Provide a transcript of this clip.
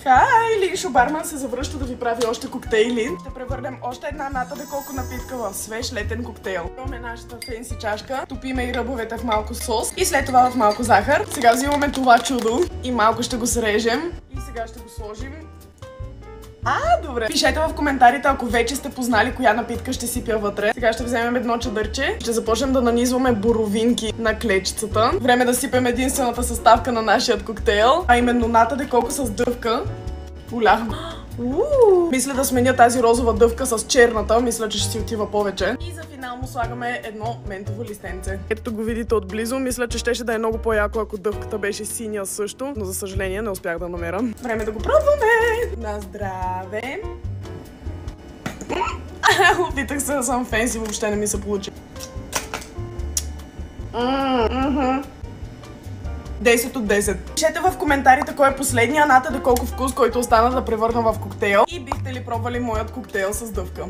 Хай, Лишо Барман се завръща да ви прави още коктейли. Ще превърнем още една ната деколко напитка в свеж летен коктейл. Имаме нашата фенси чашка, топиме и ръбовете в малко сос и след това в малко захар. Сега взимаме това чудо и малко ще го срежем и сега ще го сложим. Добре. Пишете в коментарите, ако вече сте познали коя напитка ще сипя вътре. Сега ще вземем едно чадърче. Ще започнем да нанизваме боровинки на клечицата. Време да сипем единствената съставка на нашия коктейл, а именно ната деколко с дъвка. Улях го. Мисля да сменя тази розова дъвка с черната. Мисля, че ще си отива повече. И за финал му слагаме едно ментово листенце. Ето го видите отблизо. Мисля, че щеше да е много по-яко, ако дъвката беше синя също. Но за съжаление не успях да намеря. Време да го пробваме! На здраве! Опитах се да съм фенси, въобще не ми се получи. 10 от 10. Пишете в коментарите кой е последния ната, доколко вкус, който остана да превърна в коктейл. И бихте ли пробвали моят коктейл с дъвка?